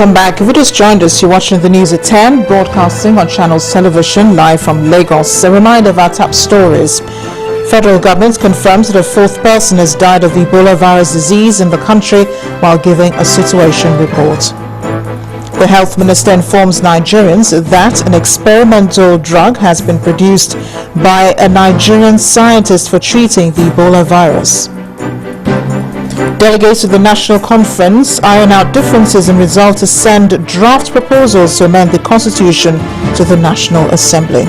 Welcome back. If you just joined us, you're watching the news at 10, broadcasting on Channels Television, live from Lagos. A reminder of our top stories. Federal government confirms that a fourth person has died of the Ebola virus disease in the country while giving a situation report. The health minister informs Nigerians that an experimental drug has been produced by a Nigerian scientist for treating the Ebola virus. Delegates to the National Conference iron out differences and resolve to send draft proposals to amend the Constitution to the National Assembly.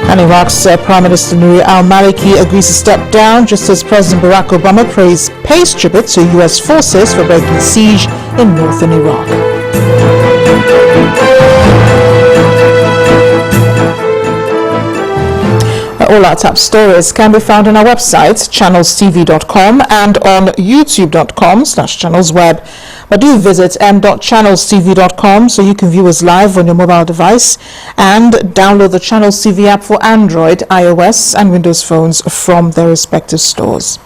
And Iraq's Prime Minister Nouri al-Maliki agrees to step down just as President Barack Obama pays tribute to U.S. forces for breaking siege in northern Iraq. All our top stories can be found on our website, channelstv.com, and on youtube.com/channelsweb. But do visit m.channelstv.com so you can view us live on your mobile device and download the Channels TV app for Android, iOS, and Windows phones from their respective stores.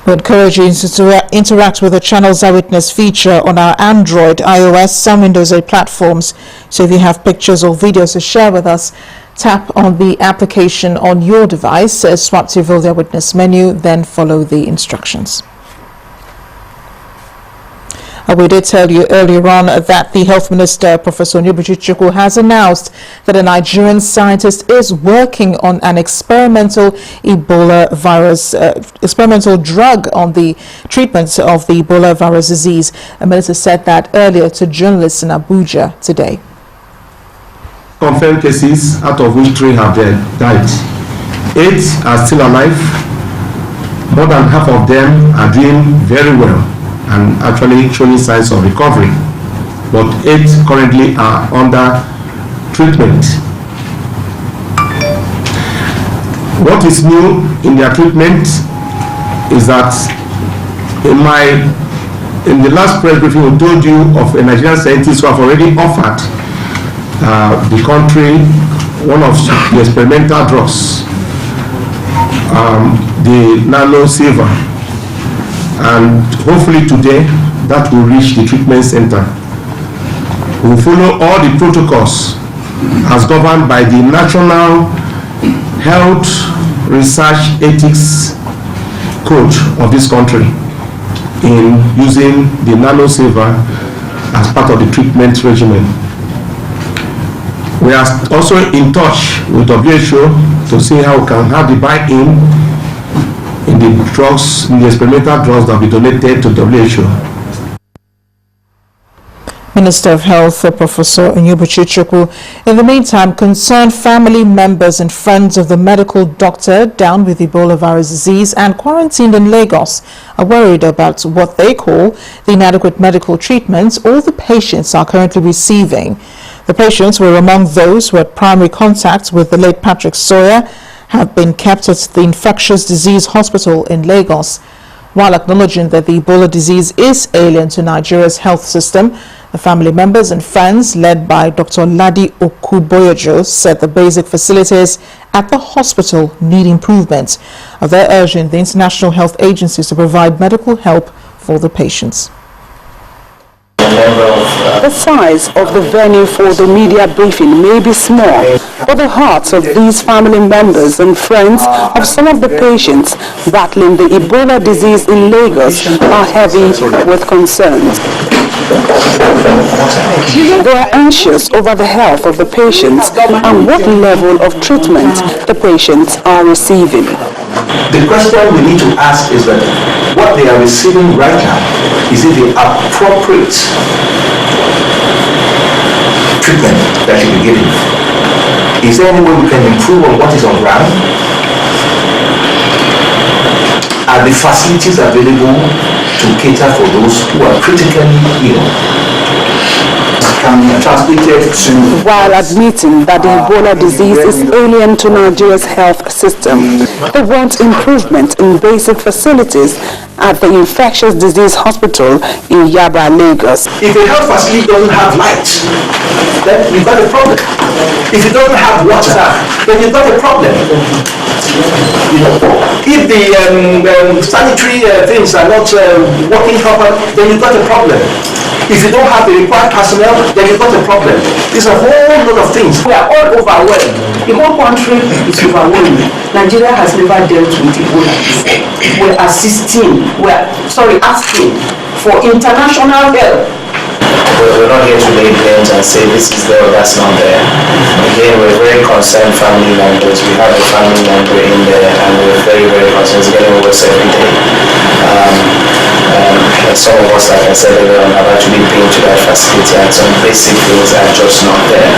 We encourage you to interact with the Channels Eyewitness feature on our Android, iOS, and Windows 8 platforms. So if you have pictures or videos to share with us, tap on the application on your device, swipe to reveal the Eyewitness menu, then follow the instructions. We did tell you earlier on that the Health Minister, Professor Onyebuchi, has announced that a Nigerian scientist is working on an experimental Ebola virus, experimental drug on the treatment of the Ebola virus disease. The minister said that earlier to journalists in Abuja today. Confirmed cases, out of which 3 have died. 8 are still alive. More than half of them are doing very well and actually showing signs of recovery. But 8 currently are under treatment. What is new in their treatment is that in the last press briefing we told you of a Nigerian scientist who have already offered the country one of the experimental drugs, the nano silver, and hopefully today that will reach the treatment center. We will follow all the protocols as governed by the National Health Research Ethics Code of this country in using the nano silver as part of the treatment regimen. We are also in touch with WHO to see how we can have the buy-in in the drugs, in the experimental drugs that will be donated to WHO. Minister of Health, Professor Onyebuchi. In the meantime, concerned family members and friends of the medical doctor down with Ebola virus disease and quarantined in Lagos are worried about what they call the inadequate medical treatment all the patients are currently receiving. The patients were among those who had primary contact with the late Patrick Sawyer, have been kept at the Infectious Disease Hospital in Lagos. While acknowledging that the Ebola disease is alien to Nigeria's health system, the family members and friends, led by Dr. Ladi Okuboyojo, said the basic facilities at the hospital need improvement. They're urging the international health agencies to provide medical help for the patients. The size of the venue for the media briefing may be small, but the hearts of these family members and friends of some of the patients battling the Ebola disease in Lagos are heavy with concerns. They are anxious over the health of the patients and what level of treatment the patients are receiving. The question we need to ask is that what they are receiving right now, is it the appropriate treatment that should be given? Is there any way we can improve on what is on ground? Are the facilities available to cater for those who are critically ill? While admitting that the Ebola disease is alien to Nigeria's health system, they want improvement in basic facilities at the Infectious Disease Hospital in Yaba, Lagos. If a health facility doesn't have light, then you've got a problem. If it doesn't have water, then you've got a problem. If the sanitary things are not working properly, then you've got a problem. If you don't have the required personnel, then you've got a problem. There's a whole lot of things. We are all overwhelmed. The whole country is overwhelmed. Nigeria has never dealt with Ebola before. We're asking for international help. We're not here to lay claims and say this is there or that's not there. Again, we're very concerned family members. We have a family member in there and we're very, very concerned. It's getting worse every day. Some of us, like I said earlier on, have actually been to that facility and some basic things are just not there.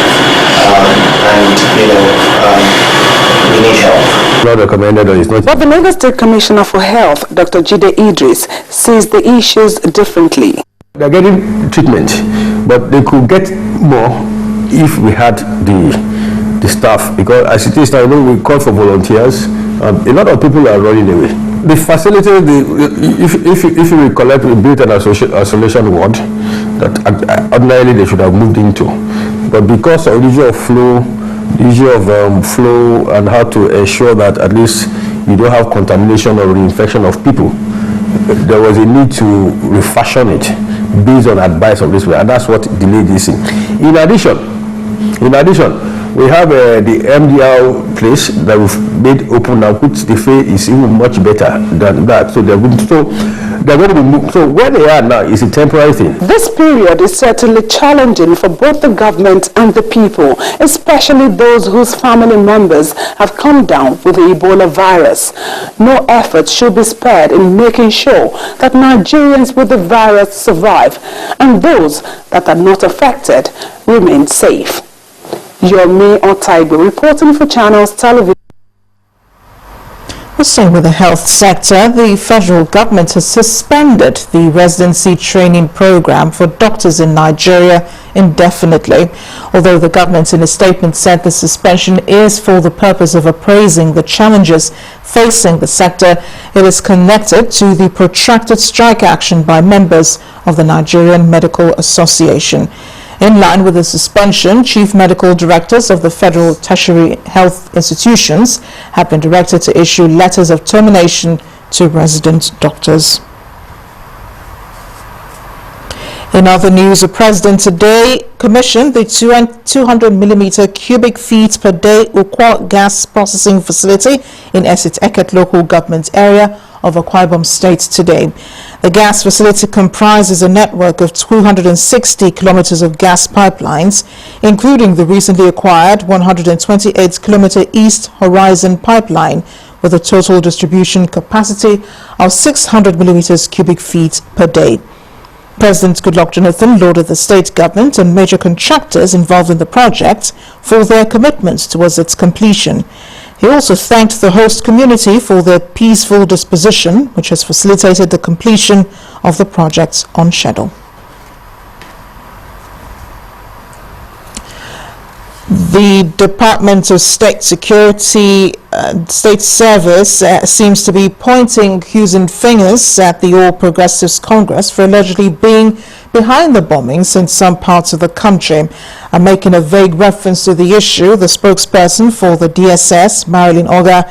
We need help. Not recommended or it's not. But the Lagos State Commissioner for Health, Dr. Jide Idris, sees the issues differently. They're getting treatment, but they could get more if we had the staff. Because as it is now, we call for volunteers. A lot of people are running away. The facility, if you recollect, we built an isolation ward that ordinarily they should have moved into. But because of the issue of flow and how to ensure that at least you don't have contamination or reinfection of people, there was a need to refashion it based on advice of this way, and that's what delayed this thing. In addition, we have the MDR place that we've made open now, which they feel is even much better than that. So they're going to be moved. So where they are now is a temporary thing. This period is certainly challenging for both the government and the people, especially those whose family members have come down with the Ebola virus. No effort should be spared in making sure that Nigerians with the virus survive and those that are not affected remain safe. Yomi Otaibo reporting for Channels Television. Also with the health sector, the federal government has suspended the residency training program for doctors in Nigeria indefinitely. Although the government in a statement said the suspension is for the purpose of appraising the challenges facing the sector, it is connected to the protracted strike action by members of the Nigerian Medical Association. In line with the suspension, chief medical directors of the federal tertiary health institutions have been directed to issue letters of termination to resident doctors. In other news, the president today commissioned the 200 millimeter cubic feet per day Ukwa gas processing facility in Esit Eket local government area of Akwa Ibom State today. The gas facility comprises a network of 260 kilometers of gas pipelines, including the recently acquired 128-kilometer East Horizon pipeline with a total distribution capacity of 600 millimeters cubic feet per day. President Goodluck Jonathan lauded the state government and major contractors involved in the project for their commitment towards its completion. He also thanked the host community for their peaceful disposition, which has facilitated the completion of the project on schedule. The Department of State Security State Service seems to be accusing fingers at the All Progressives Congress for allegedly being behind the bombings in some parts of the country. Making a vague reference to the issue, the spokesperson for the DSS, Marilyn Adewole,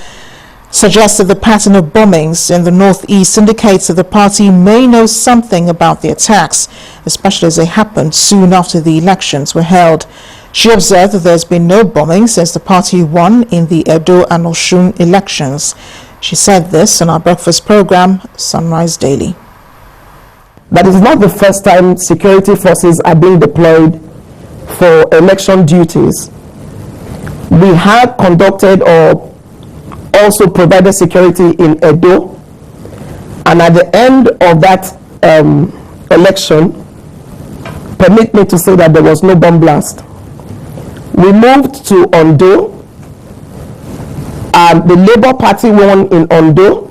suggested the pattern of bombings in the northeast indicates that the party may know something about the attacks, especially as they happened soon after the elections were held. She observed that there's been no bombing since the party won in the Edo and Osun elections. She said this on our breakfast program, Sunrise Daily. That is not the first time security forces are being deployed for election duties. We have conducted or also provided security in Edo, and at the end of that election, permit me to say that there was no bomb blast. We moved to Ondo, and the Labour Party won in Ondo.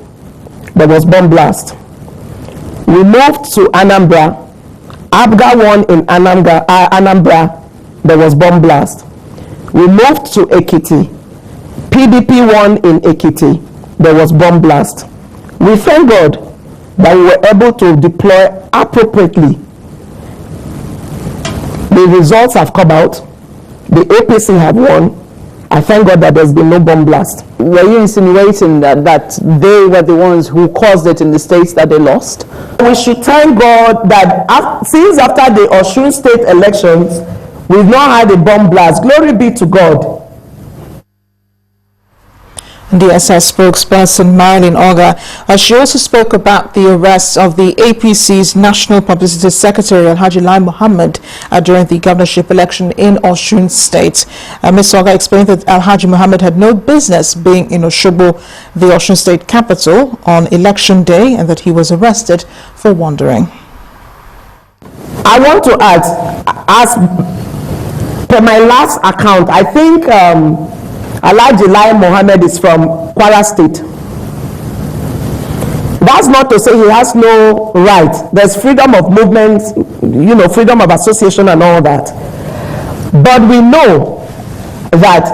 There was bomb blast. We moved to Anambra. ABGA won in Anambra. There was bomb blast. We moved to Ekiti. PDP won in Ekiti. There was bomb blast. We thank God that we were able to deploy appropriately. The results have come out. The APC have won, I thank God that there's been no bomb blast. Were you insinuating that they were the ones who caused it in the states that they lost? We should thank God that since after the Osun state elections, we've not had a bomb blast. Glory be to God. DSS spokesperson Marilyn Adewole, she also spoke about the arrest of the APC's National Publicity Secretary Alhaji Lai Mohammed during the governorship election in Osun State. Ms. Adewole explained that Alhaji Mohammed had no business being in Osogbo, the Osun State capital, on election day, and that he was arrested for wandering. I want to add, as per my last account, I think Alhaji Lai Mohammed is from Kwara State. That's not to say he has no right. There's freedom of movement, freedom of association and all that. But we know that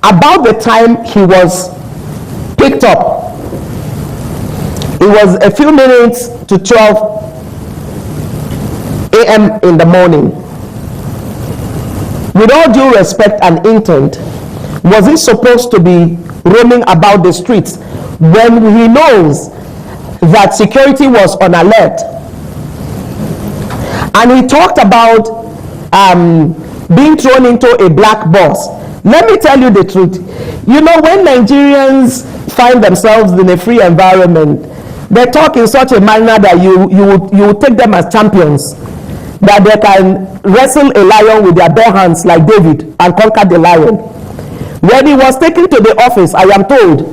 about the time he was picked up, it was a few minutes to 12 a.m. in the morning. With all due respect and intent, was he supposed to be roaming about the streets when he knows that security was on alert? And he talked about being thrown into a black box. Let me tell you the truth. When Nigerians find themselves in a free environment, they talk in such a manner that you would take them as champions, that they can wrestle a lion with their bare hands like David and conquer the lion. When he was taken to the office, I am told,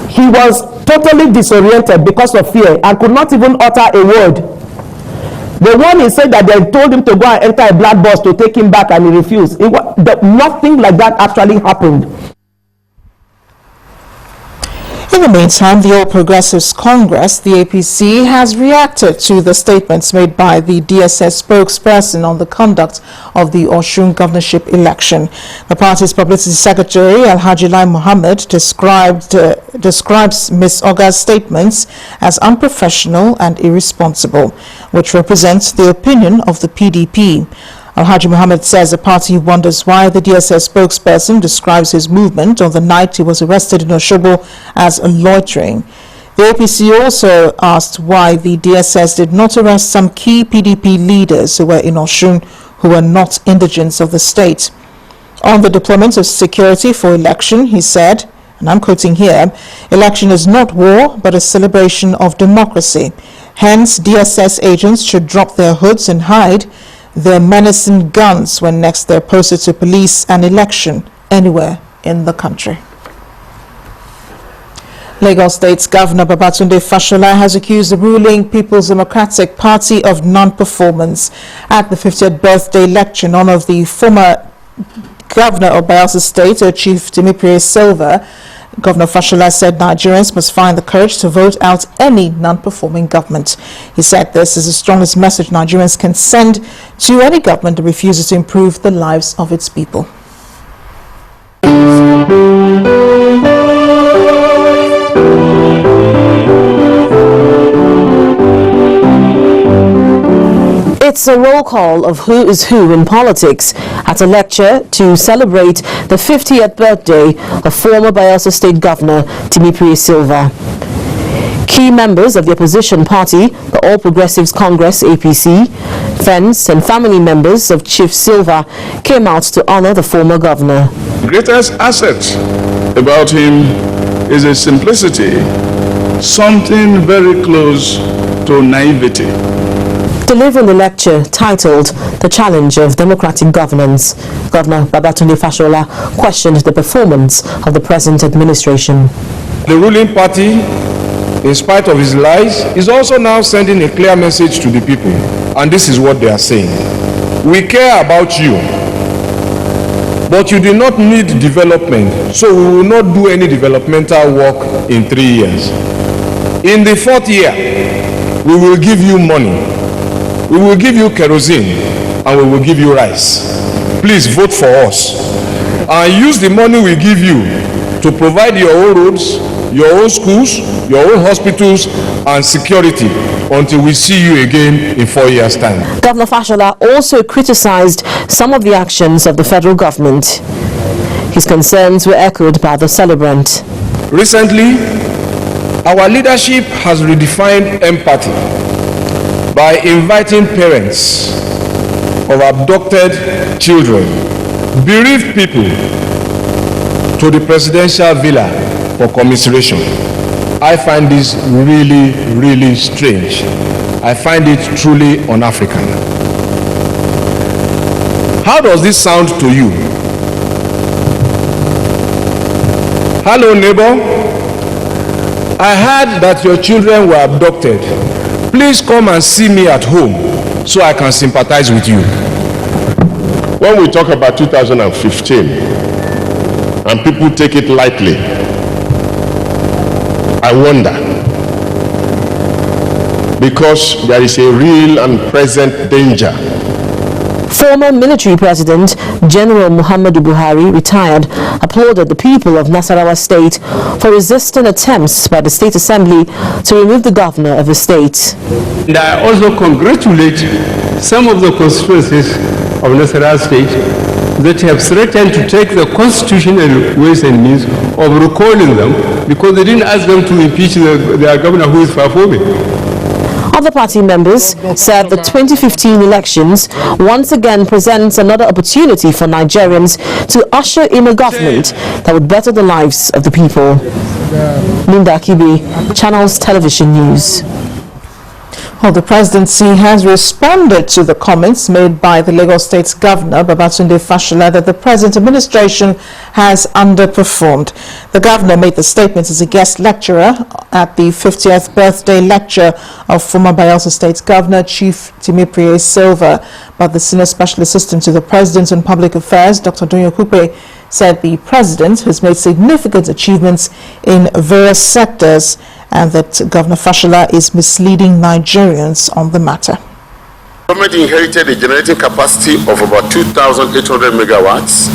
he was totally disoriented because of fear and could not even utter a word. The one he said that they told him to go and enter a black box to take him back, and he refused. Nothing like that actually happened. In the meantime, the All Progressives Congress, the APC, has reacted to the statements made by the DSS spokesperson on the conduct of the Osun governorship election. The party's publicity secretary, Alhaji Lai Mohammed, describes Ms. Oga's statements as unprofessional and irresponsible, which represents the opinion of the PDP. Alhaji Mohammed says the party wonders why the DSS spokesperson describes his movement on the night he was arrested in Osogbo as loitering. The APC also asked why the DSS did not arrest some key PDP leaders who were in Osun who were not indigents of the state. On the deployment of security for election, he said, and I'm quoting here, "Election is not war, but a celebration of democracy. Hence, DSS agents should drop their hoods and hide their menacing guns when next they're posted to police an election anywhere in the country." Lagos State's Governor Babatunde Fashola has accused the ruling People's Democratic Party of non-performance at the 50th birthday lecture in honor of the former Governor of Bayelsa State, Chief Temipire Silva. Governor Fashola said Nigerians must find the courage to vote out any non-performing government. He said this is the strongest message Nigerians can send to any government that refuses to improve the lives of its people. It's a roll call of who is who in politics at a lecture to celebrate the 50th birthday of former Bayelsa State Governor Temipire Silva. Key members of the opposition party, the All Progressives Congress APC, friends and family members of Chief Silva came out to honor the former governor. The greatest asset about him is his simplicity, something very close to naivety. Delivering the lecture titled The Challenge of Democratic Governance, Governor Babatunde Fashola questioned the performance of the present administration. The ruling party, in spite of his lies, is also now sending a clear message to the people, and this is what they are saying. We care about you, but you do not need development, so we will not do any developmental work in 3 years. In the 4th year, we will give you money. We will give you kerosene and we will give you rice. Please vote for us and use the money we give you to provide your own roads, your own schools, your own hospitals and security until we see you again in 4 years' time. Governor Fashola also criticized some of the actions of the federal government. His concerns were echoed by the celebrant. Recently, our leadership has redefined empathy by inviting parents of abducted children, bereaved people, to the presidential villa for commiseration. I find this really, really strange. I find it truly un-African. How does this sound to you? Hello, neighbor. I heard that your children were abducted. Please come and see me at home so I can sympathize with you. When we talk about 2015 and people take it lightly, I wonder, because there is a real and present danger. Former military president General Muhammadu Buhari, retired, applauded the people of Nasarawa State for resisting attempts by the State Assembly to remove the governor of the state. And I also congratulate some of the constituencies of Nasarawa State that have threatened to take the constitutional ways and means of recalling them because they didn't ask them to impeach their governor who is performing. Other party members said the 2015 elections once again presents another opportunity for Nigerians to usher in a government that would better the lives of the people. Linda Akibi, Channels Television News. Well, the presidency has responded to the comments made by the Lagos State's governor, Babatunde Fashola, that the present administration has underperformed. The governor made the statements as a guest lecturer at the 50th birthday lecture of former Bayelsa State Governor Chief Timiprie Silva. But the senior special assistant to the president on public affairs, Dr. Doyin Okupe, said the president has made significant achievements in various sectors and that Governor Fashola is misleading Nigerians on the matter. The government inherited a generating capacity of about 2,800 megawatts,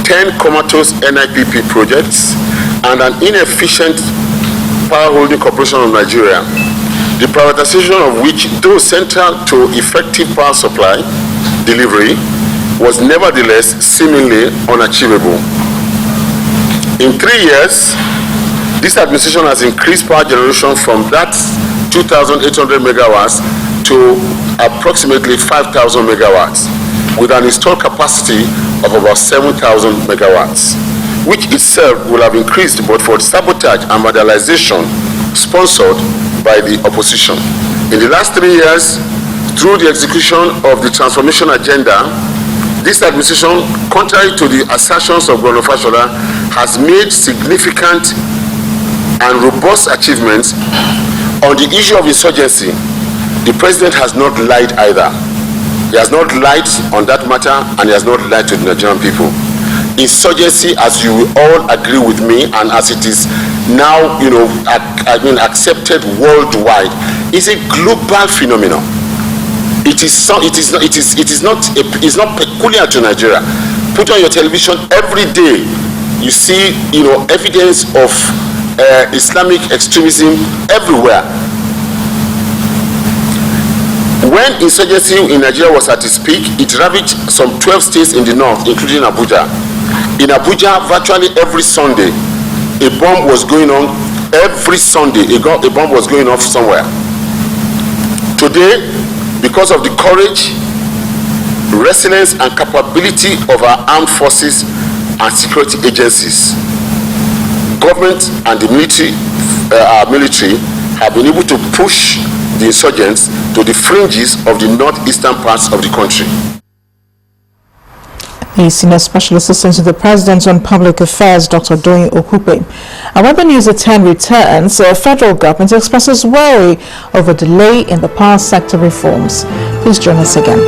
10 comatose NIPP projects, and an inefficient power holding corporation of Nigeria, the privatization of which, though central to effective power supply delivery, was nevertheless seemingly unachievable. In 3 years, this administration has increased power generation from that 2,800 megawatts to approximately 5,000 megawatts, with an installed capacity of about 7,000 megawatts, which itself will have increased but for sabotage and vandalization sponsored by the opposition. In the last 3 years, through the execution of the transformation agenda, this administration, contrary to the assertions of Governor Fashola, has made significant and robust achievements. On the issue of insurgency, the president has not lied either. He has not lied on that matter, and he has not lied to the Nigerian people. Insurgency, as you will all agree with me, and as it is now, accepted worldwide, is a global phenomenon. It is not peculiar to Nigeria. Put on your television every day, you see, evidence of Islamic extremism everywhere. When insurgency in Nigeria was at its peak, it ravaged some 12 states in the north, including Abuja. In Abuja, virtually every Sunday, a bomb was going on. Every Sunday, a bomb was going off somewhere. Today, because of the courage, resilience, and capability of our armed forces and security agencies, government and the our military have been able to push the insurgents to the fringes of the northeastern parts of the country. The senior special assistant to the president on public affairs, Dr. Doyin Okupe. And when the News at 10 returns, the federal government expresses worry over delay in the power sector reforms. Please join us again.